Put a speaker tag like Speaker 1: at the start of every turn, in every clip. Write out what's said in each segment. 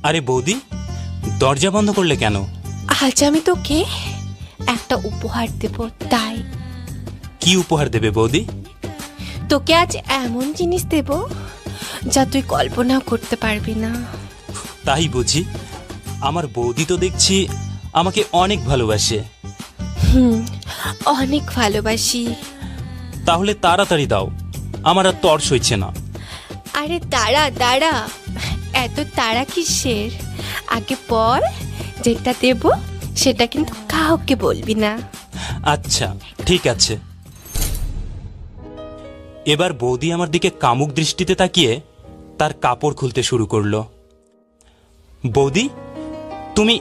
Speaker 1: আরে বৌদি, দরজা বন্ধ করলে কেন?
Speaker 2: আজ আমি তোকে একটা উপহার দেব, তাই।
Speaker 1: কি উপহার দেবে বৌদি?
Speaker 2: তোকে আজ এমন জিনিস দেব যা তুই কল্পনাও করতে পারবি না।
Speaker 1: তাই বুঝি? আমার বৌদি তো দেখছি আমাকে অনেক ভালোবাসে।
Speaker 2: অনেক ভালোবাসি।
Speaker 1: তাহলে তাড়াতাড়ি দাও, আমার আর তর সইছে না।
Speaker 2: আরে দাঁড়া দাঁড়া, এত তাড়া কিসের? আগে পর, যেটা দেব সেটা কিন্তু কাউকে বলবি না।
Speaker 1: আচ্ছা ঠিক আছে। এবার বৌদি আমার দিকে কামুক দৃষ্টিতে তাকিয়ে তার কাপড় খুলতে শুরু করলো। বৌদি, তুমি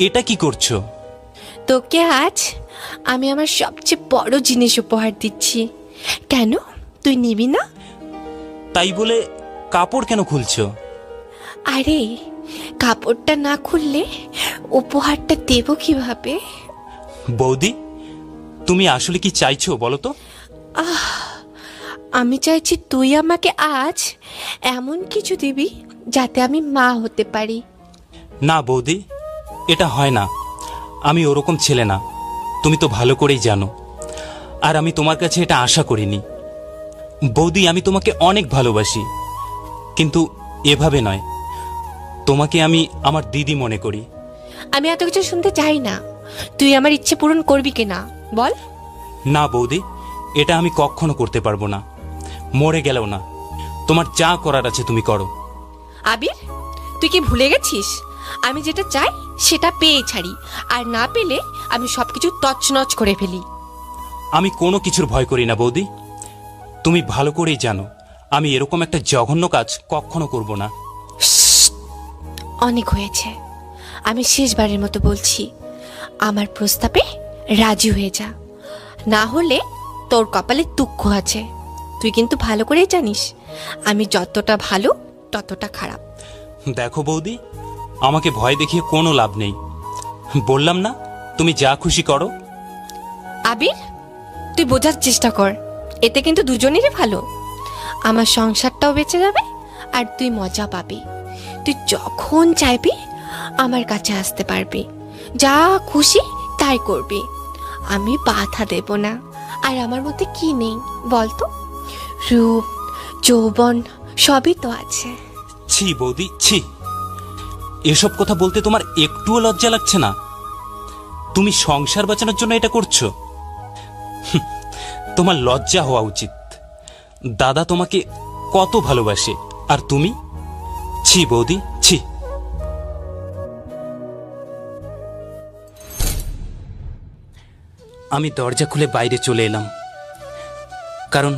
Speaker 1: এটা কি করছো?
Speaker 2: তোকে আজ আমি আমার সবচেয়ে বড় জিনিস উপহার দিচ্ছি। কেন, তুই নিবি না?
Speaker 1: তাই বলে কাপড় কেন খুলছো?
Speaker 2: আরে, কাপড়টা না খুললে উপহারটা দেব কিভাবে?
Speaker 1: বৌদি, তুমি আসলে কি চাইছো বলো তো?
Speaker 2: আমি চাইছি তুই আমাকে আজ এমন কিছু দিবি যাতে আমি মা হতে পারি।
Speaker 1: না বৌদি, এটা হয় না। আমি ওরকম ছেলে না, তুমি তো ভালো করেই জানো। আর আমি তোমার কাছে এটা আশা করিনি। বৌদি, আমি তোমাকে অনেক ভালোবাসি, কিন্তু এভাবে নয়। তোমাকে আমি আমার দিদি মনে করি।
Speaker 2: আমি এত কিছু শুনতে চাই না। তুই আমার ইচ্ছে পূরণ করবি কিনা বল।
Speaker 1: না বৌদি, এটা আমি কখনো করতে পারবো না, মরে গেলেও না। তোমার যা করার আছে তুমি করো।
Speaker 2: আবির, তুই কি ভুলে গেছিস আমি যেটা চাই সেটা পেয়ে ছাড়ি, আর না পেলে আমি সবকিছু তছনছ করে ফেলি।
Speaker 1: আমি কোনো কিছুর ভয় করি না বৌদি। তুমি ভালো করেই জানো আমি এরকম একটা জঘন্য কাজ কখনো করব না।
Speaker 2: অনেক হয়েছে, আমি শেষবারের মতো বলছি, আমার প্রস্তাবে রাজি হয়ে যা। না হলে তোর কপালে দুঃখ আছে। তুই কিন্তু ভালো করেই জানিস আমি যতটা ভালো ততটা খারাপ।
Speaker 1: দেখো বৌদি, আমাকে ভয় দেখিয়ে কোনো লাভ নেই। বললাম না, তুমি যা খুশি করো।
Speaker 2: আবির, তুই বোঝার চেষ্টা কর, এতে কিন্তু দুজনেরই ভালো। আমার সংসারটাও বেঁচে যাবে আর তুই মজা পাবি। তুই যখন চাইবি আমার কাছে আসতে পারবি, যা খুশি তাই করবি। আমি বাধা দেব না। আর আমার মধ্যে কি নেই বলতো? রূপ, যৌবন সবই তো আছে।
Speaker 1: ছি বৌদি, ছি। এসব কথা বলতে তোমার একটুও লজ্জা লাগছে না? তুমি সংসার বাঁচানোর জন্য এটা করছো? তোমার লজ্জা হওয়া উচিত। দাদা তোমাকে কত ভালোবাসে, আর তুমি? ছি বৌদি, ছি। আমি দরজা খুলে বাইরে চলে এলাম, কারণ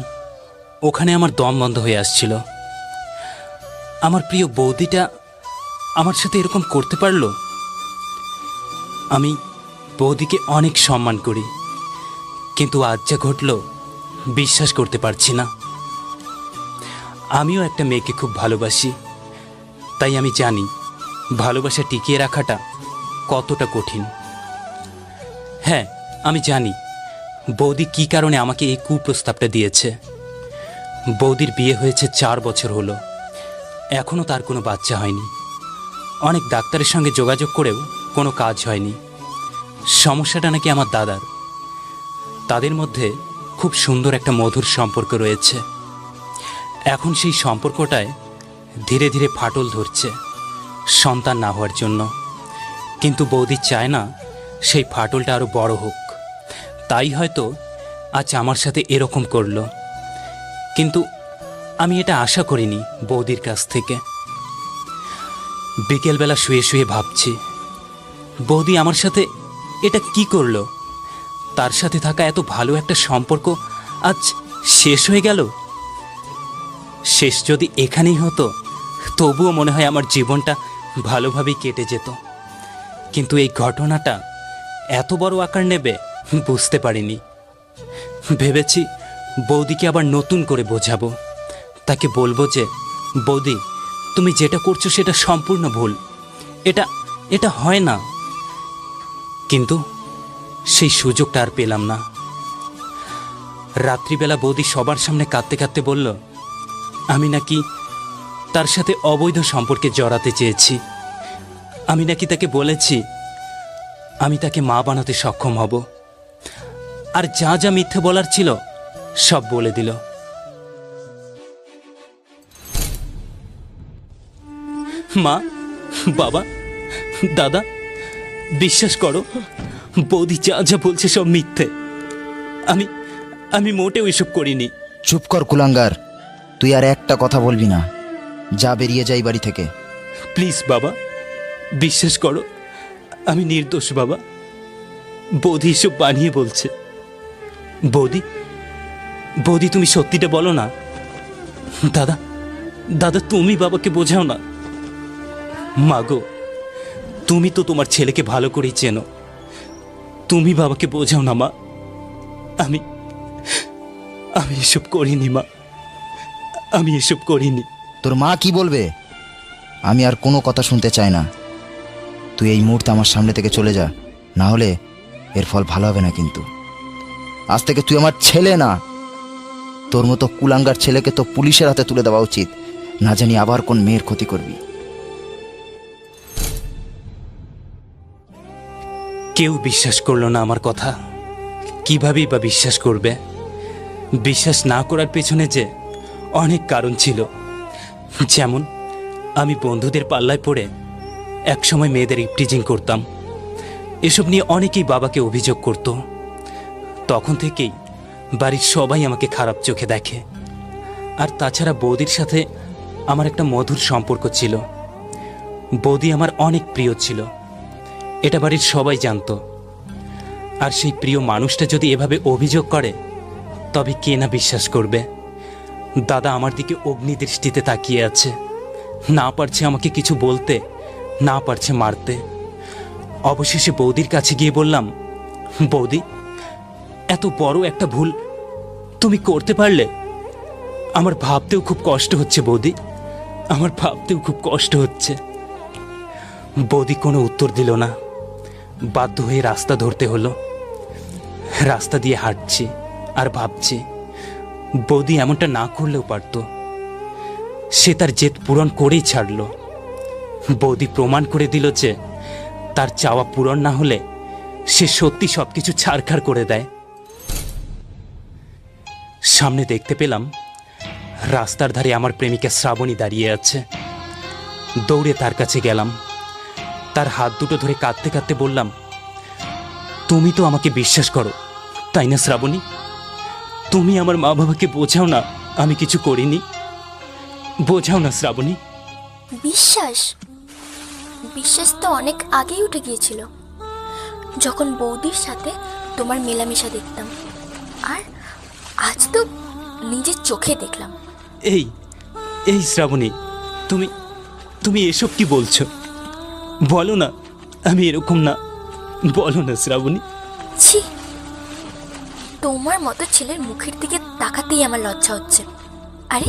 Speaker 1: ওখানে আমার দম বন্ধ হয়ে আসছিল। আমার প্রিয় বৌদিটা আমার সাথে এরকম করতে পারলো। আমি বৌদিকে অনেক সম্মান করি, কিন্তু আজ যা ঘটল বিশ্বাস করতে পারছি না। আমিও একটা মেয়েকে খুব ভালোবাসি, তাই আমি জানি ভালোবাসা টিকিয়ে রাখাটা কতটা কঠিন। হ্যাঁ, আমি জানি বৌদি কী কারণে আমাকে এই কুপ্রস্তাবটা দিয়েছে। বৌদির বিয়ে হয়েছে 4 বছর হলো, এখনও তার কোনো বাচ্চা হয়নি। অনেক ডাক্তারের সঙ্গে যোগাযোগ করেও কোনো কাজ হয়নি। সমস্যাটা নাকি আমার দাদার। তাদের মধ্যে খুব সুন্দর একটা মধুর সম্পর্ক রয়েছে। এখন সেই সম্পর্কটায় ধীরে ধীরে ফাটল ধরছে সন্তান না হওয়ার জন্য। কিন্তু বৌদি চায় না সেই ফাটলটা আরও বড় হোক, তাই হয়তো আজ আমার সাথে এরকম করলো। কিন্তু আমি এটা আশা করিনি বৌদির কাছ থেকে। বিকেলবেলা শুয়ে শুয়ে ভাবছি, বৌদি আমার সাথে এটা কি করলো? তার সাথে থাকা এত ভালো একটা সম্পর্ক আজ শেষ হয়ে গেল। শেষ যদি এখানেই হতো তবুও মনে হয় আমার জীবনটা ভালোভাবেই কেটে যেত। কিন্তু এই ঘটনাটা এত বড় আকার নেবে বুঝতে পারিনি। ভেবেছি বৌদিকে আবার নতুন করে বোঝাবো, তাকে বলবো যে বৌদি, তুমি যেটা করছো সেটা সম্পূর্ণ ভুল, এটা এটা হয় না। কিন্তু সেই সুযোগটা আর পেলাম না। রাত্রিবেলা বৌদি সবার সামনে কাঁদতে কাঁদতে বলল আমি নাকি তার সাথে অবৈধ সম্পর্কে জড়াতে চেয়েছি, আমি নাকি তাকে বলেছি আমি তাকে মা বানাতে সক্ষম হব, আর যা যা মিথ্যে বলার ছিল সব বলে দিল। মা, বাবা, দাদা, বিশ্বাস করো, বৌদি যা যা বলছে সব মিথ্যে। আমি আমি মোটেও এসব করিনি।
Speaker 3: চুপ কর কুলাঙ্গার, তুই আর একটা কথা বলবি না, যা বেরিয়ে যাই বাড়ি থেকে।
Speaker 1: প্লিজ বাবা, বিশ্বাস করো, আমি নির্দোষ বাবা। বৌদি এসব বানিয়ে বলছে। বৌদি, বৌদি তুমি সত্যিটা বলো না। দাদা, দাদা তুমি বাবাকে বোঝাও না। মাগো, তুমি তো তোমার ছেলেকে ভালো করেই চেনো, তুমি বাবাকে বোঝাও না মা। আমি আমি এসব করিনি মা, আমি এসব করিনি।
Speaker 3: তোর মা কি বলবে আমি আর কোনো কথা শুনতে চাই না। তুই এই মুহূর্তে আমার সামনে থেকে চলে যা, না হলে এর ফল ভালো হবে না। কিন্তু আজ থেকে তুই আমার ছেলে না। তোর মতো কুলাঙ্গার ছেলেকে তো পুলিশের হাতে তুলে দেওয়া উচিত, না জানি আবার কোন মেয়ের ক্ষতি করবি।
Speaker 1: কেউ বিশ্বাস করলো না আমার কথা, কিভাবেই বা বিশ্বাস করবে? বিশ্বাস না করার পেছনে যে অনেক কারণ ছিল। যেমন আমি বন্ধুদের পাল্লায় পড়ে একসময় মেয়েদের ইপটিজিং করতাম। এসব নিয়ে অনেকেই বাবাকে অভিযোগ করত। তখন থেকেই বাড়ির সবাই আমাকে খারাপ চোখে দেখে। আর তাছাড়া বৌদির সাথে আমার একটা মধুর সম্পর্ক ছিল। বৌদি আমার অনেক প্রিয় ছিল, এটা বাড়ির সবাই জানতো। আর সেই প্রিয় মানুষটা যদি এভাবে অভিযোগ করে, তবে কে না বিশ্বাস করবে? দাদা আমার দিকে অগ্নিদৃষ্টিতে তাকিয়ে আছে, না পারছে আমাকে কিছু বলতে, না পারছে মারতে। অবশেষে বৌদির কাছে গিয়ে বললাম, বৌদি, এত বড় একটা ভুল তুমি করতে পারলে? আমার ভাবতেও খুব কষ্ট হচ্ছে বৌদি, আমার ভাবতেও খুব কষ্ট হচ্ছে। বৌদি কোনো উত্তর দিল না। বাধ্য হয়ে রাস্তা ধরতে হলো। রাস্তা দিয়ে হাঁটছি আর ভাবছি, বৌদি এমনটা না করলেও পারত। সে তার জেদ পূরণ করেই ছাড়ল। বৌদি প্রমাণ করে দিল যে তার চাওয়া পূরণ না হলে সে সত্যি সবকিছু ছাড়খাড় করে দেয়। সামনে দেখতে পেলাম রাস্তার ধারে আমার প্রেমিকা শ্রাবণী দাঁড়িয়ে আছে। দৌড়ে তার কাছে গেলাম, তার হাত দুটো ধরে কাঁদতে কাঁদতে বললাম, তুমি তো আমাকে বিশ্বাস করো তাই না শ্রাবণী? তুমি আমার মা বাবাকে বোঝাও না আমি কিছু করিনি, বোঝাও না শ্রাবণী।
Speaker 4: বিশ্বাস বিশ্বাস তো অনেক আগেই উঠে গিয়েছিল, যখন বৌদির সাথে তোমার মেলামেশা দেখতাম। আর আজ তো নিজের চোখে দেখলাম।
Speaker 1: এই এই শ্রাবণী, তুমি তুমি এসব কি বলছো? বলো না আমি এরকম না, বলো না শ্রাবণী।
Speaker 4: ছি, তোমার মতো ছেলের মুখের দিকে তাকাতেই আমার লজ্জা হচ্ছে। আরে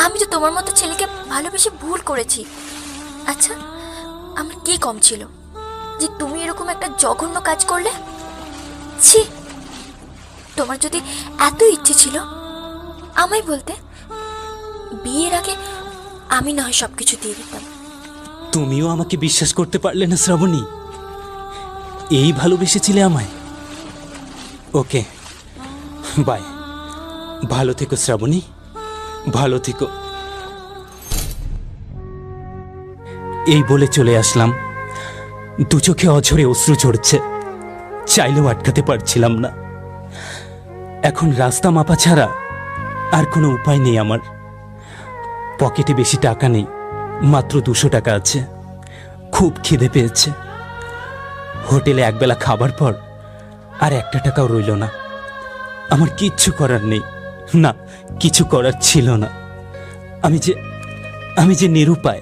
Speaker 4: আমি তো তোমার মতো ছেলেকে ভালোবেসে ভুল করেছি। আচ্ছা, আমার কি কম ছিল যে তুমি এরকম একটা জঘন্য কাজ করলে? ছি, তোমার যদি এত ইচ্ছে ছিল আমায় বলতে, বিয়ের আগে আমি না হয় সবকিছু দিয়ে দিতাম।
Speaker 1: তুমিও আমাকে বিশ্বাস করতে পারলে না শ্রাবণী? এই ভালোবেসেছিলে আমায়? ওকে, বাই। ভালো থেকো শ্রাবণী, ভালো থেকো। এই বলে চলে আসলাম। দু চোখে অঝরে অশ্রু ঝরছে, চাইলেও আটকাতে পারছিলাম না। এখন রাস্তা মাপা ছাড়া আর কোনো উপায় নেই আমার। পকেটে বেশি টাকা নেই, মাত্র 200 টাকা আছে। খুব খিদে পেয়েছে। হোটেলে একবেলা খাবার পর আর 1 টাকাও রইল না। আমার কিচ্ছু করার নেই, না কিছু করার ছিল না। আমি যে নিরুপায়।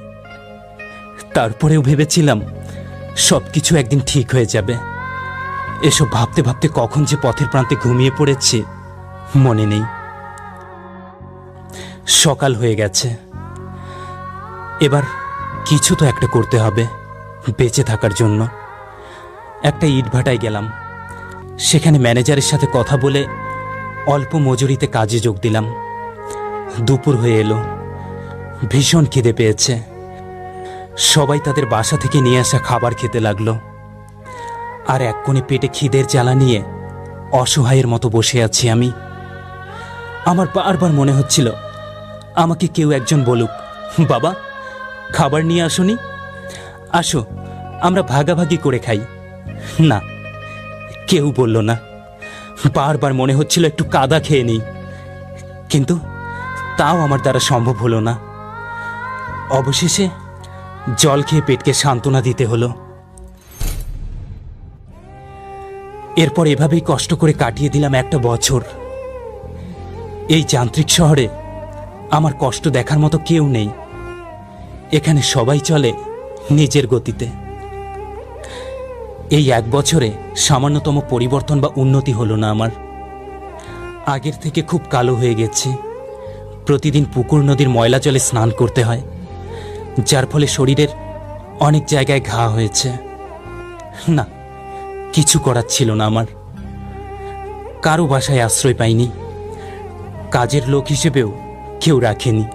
Speaker 1: তারপরেও ভেবেছিলাম সব কিছু একদিন ঠিক হয়ে যাবে। এসব ভাবতে ভাবতে কখন যে পথের প্রান্তে ঘুমিয়ে পড়েছি মনে নেই। সকাল হয়ে গেছে। এবার কিছু তো একটা করতে হবে বেঁচে থাকার জন্য। একটা ইটভাটায় গেলাম, সেখানে ম্যানেজারের সাথে কথা বলে অল্প মজুরিতে কাজে যোগ দিলাম। দুপুর হয়ে এলো, ভীষণ খিদে পেয়েছে। সবাই তাদের বাসা থেকে নিয়ে আসা খাবার খেতে লাগলো, আর এক কোণে পেটে খিদের জ্বালা নিয়ে অসহায়ের মতো বসে আছি আমি। আমার বারবার মনে হচ্ছিল আমাকে কেউ একজন বলুক, বাবা খাবার নিয়ে আসোনি, আসো আমরা ভাগাভাগি করে খাই। না, কেউ বলল না। বারবার মনে হচ্ছিল একটু কাদা খেয়ে নিই, কিন্তু তাও আমার দ্বারা সম্ভব হলো না। অবশেষে জল খেয়ে পেটকে সান্ত্বনা দিতে হলো। এরপর এভাবেই কষ্ট করে কাটিয়ে দিলাম একটা বছর। এই যান্ত্রিক শহরে আমার কষ্ট দেখার মতো কেউ নেই। এখানে সবাই চলে নিজের গতিতে। এই এক বছরে সামান্যতম পরিবর্তন বা উন্নতি হলো না আমার। আগের থেকে খুব কালো হয়ে গেছে। প্রতিদিন পুকুর নদীর ময়লা জলে স্নান করতে হয়, যার ফলে শরীরের অনেক জায়গায় ঘা হয়েছে। না, কিছু করার ছিল না আমার। কারো বাসায় আশ্রয় পাইনি, কাজের লোক হিসেবেও কেউ রাখেনি।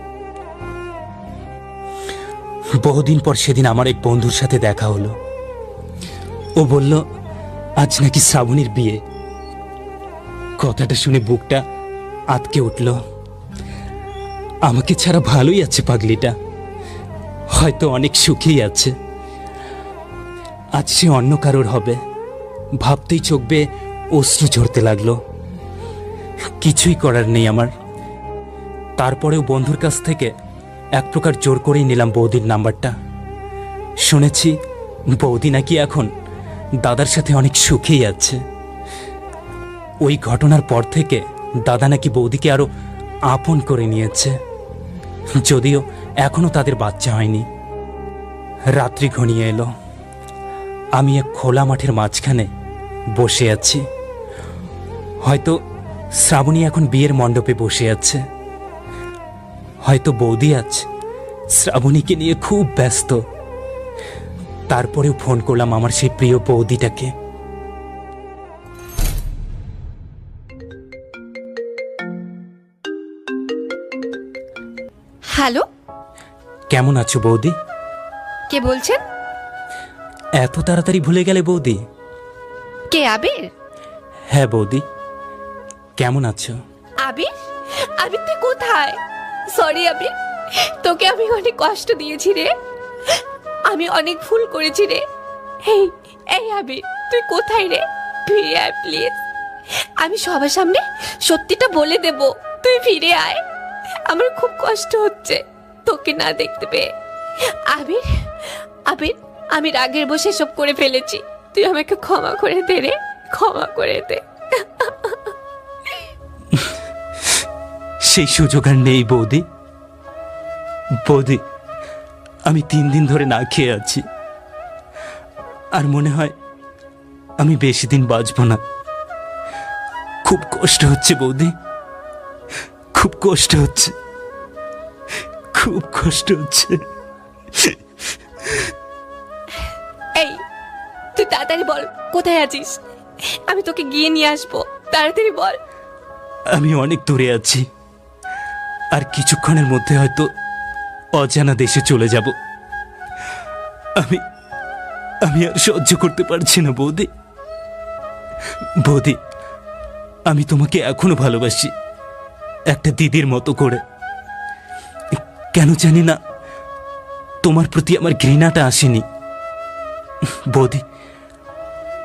Speaker 1: বহুদিন পর সেদিন আমার এক বন্ধুর সাথে দেখা হলো। ও বলল আজ নাকি শ্রাবণীর বিয়ে। কথাটা শুনে বুকটা আটকে উঠল। আমাকে ছাড়া ভালোই আছে পাগলিটা, হয়তো অনেক সুখেই আছে। আজ সে অন্য কারোর হবে ভাবতেই চোখ বেয়ে অশ্রু ঝরতে লাগলো। কিছুই করার নেই আমার। তারপরেও বন্ধুর কাছ থেকে এক প্রকার জোর করেই নিলাম বৌদির নাম্বারটা। শুনেছি বৌদি নাকি এখন দাদার সাথে অনেক সুখেই আছে। ওই ঘটনার পর থেকে দাদা নাকি বৌদিকে আরো আপন করে নিয়েছে, যদিও এখনো তাদের বাচ্চা হয়নি। রাত্রি ঘনিয়ে এলো। আমি এক খোলা মাঠের মাঝখানে বসে আছি। হয়তো শ্রাবণী এখন বিয়ের মণ্ডপে বসে আছে, হয়তো বৌদি আজ শ্রাবণীকে নিয়ে খুব ব্যস্ত। তারপরেও ফোন করলাম আমার সেই প্রিয় বৌদিটাকে।
Speaker 2: হ্যালো,
Speaker 1: কেমন আছো বৌদি?
Speaker 2: কে বলছেন?
Speaker 1: এত তাড়াতাড়ি ভুলে গেলে বৌদি?
Speaker 2: কে, আবির?
Speaker 1: হ্যাঁ বৌদি, কেমন আছো?
Speaker 2: আবির, আবির তুই কোথায়? সরি আবির, তোকে আমি অনেক কষ্ট দিয়েছি রে। আমি অনেক ভুল করেছি রে। এই এই আবির, তুই কোথায় রে? ফিরে আয় প্লিজ। আমি সবার সামনে সত্যিটা বলে দেব, তুই ফিরে আয়। আমার খুব কষ্ট হচ্ছে তোকে না দেখতে পেয়ে। আবির, আবির, আমি রাগের বসে সব করে ফেলেছি, তুই আমাকে ক্ষমা করে দে রে, ক্ষমা করে দে।
Speaker 1: সেই সুযোগ আর নেই বৌদি। বৌদি, আমি 3 দিন ধরে না খেয়ে আছি, আর মনে হয় আমি বেশি দিন বাঁচব না। খুব কষ্ট হচ্ছে বৌদি, খুব কষ্ট হচ্ছে, খুব কষ্ট হচ্ছে।
Speaker 2: এই, তুই তাড়াতাড়ি বল কোথায় আছিস, আমি তোকে গিয়ে নিয়ে আসবো, তাড়াতাড়ি বল।
Speaker 1: আমি অনেক দূরে আছি, আর কিছুক্ষণের মধ্যে হয়তো অজানা দেশে চলে যাব। আমি আমি আর সহ্য করতে পারছি না বৌদি। বৌদি, আমি তোমাকে এখনো ভালোবাসি, একটা দিদির মতো করে। কেন জানি না তোমার প্রতি আমার ঘৃণাটা আসেনি। বৌদি,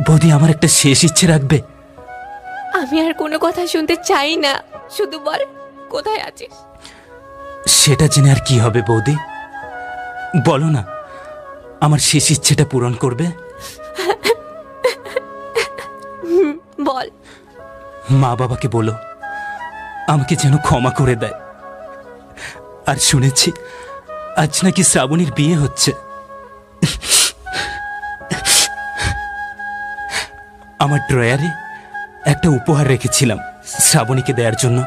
Speaker 1: বৌদি, আমার একটা শেষ ইচ্ছে রাখবে?
Speaker 2: আমি আর কোনো কথা শুনতে চাই না, শুধু বল কোথায় আছিস।
Speaker 1: সেটা জেনে আর কি হবে বৌদি? বলো না, আমার শেষ ইচ্ছেটা পূরণ করবে?
Speaker 2: বল।
Speaker 1: মা বাবাকে বলো আমাকে যেন ক্ষমা করে দেয়। আর শুনেছি আজ নাকি শ্রাবণীর বিয়ে হচ্ছে। আমার ড্রয়ারে একটা উপহার রেখেছিলাম শ্রাবণীকে দেওয়ার জন্য,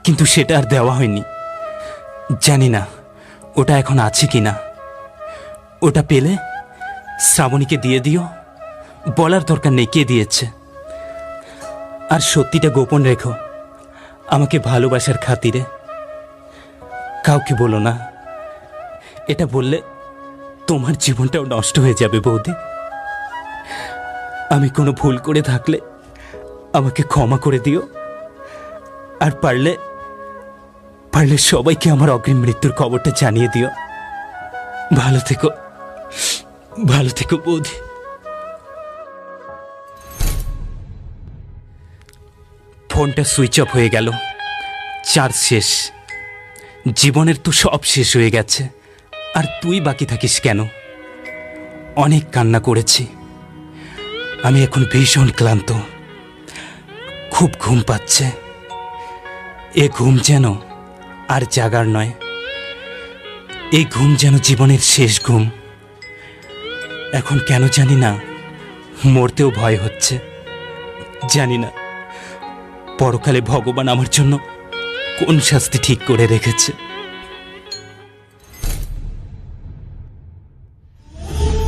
Speaker 1: কিন্তু সেটা আর দেওয়া হয়নি। জানি না ওটা এখন আছে কিনা। ওটা পেলে শ্রাবণীকে দিয়ে দিও, বলার দরকার নেই কে দিয়েছে। আর সত্যিটা গোপন রেখো আমাকে ভালোবাসার খাতিরে। কাউকে বলো না, এটা বললে তোমার জীবনটাও নষ্ট হয়ে যাবে বৌদি। আমি কোনো ভুল করে থাকলে আমাকে ক্ষমা করে দিও, আর পারলে পারলে সবাইকে আমার অগ্রিম মৃত্যুর খবরটা জানিয়ে দিও। ভালো থেকো, ভালো থেকো বৌদি। ফোনটা সুইচ অফ হয়ে গেল, চার্জ শেষ। জীবনের তো সব শেষ হয়ে গেছে, আর তুই বাকি থাকিস কেন? অনেক কান্না করেছি, আমি এখন ভীষণ ক্লান্ত, খুব ঘুম পাচ্ছে। এ ঘুম যেন আর জাগার নয়, এই ঘুম যেন জীবনের শেষ ঘুম। এখন কেন জানি না মরতেও ভয় হচ্ছে। জানি না পরকালে ভগবান আমার জন্য কোন শাস্তি ঠিক করে রেখেছে।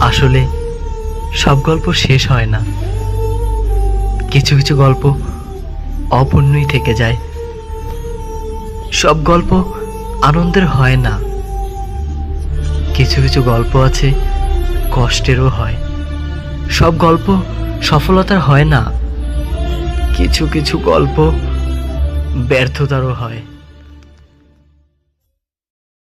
Speaker 5: আসলে সব গল্প শেষ হয় না, কিছু কিছু গল্প অপূর্ণই থেকে যায়। সব গল্প আনন্দের হয় না, কিছু কিছু গল্প আছে কষ্টেরও হয়। সব গল্প সফলতার হয় না, কিছু কিছু গল্প ব্যর্থতারও হয়।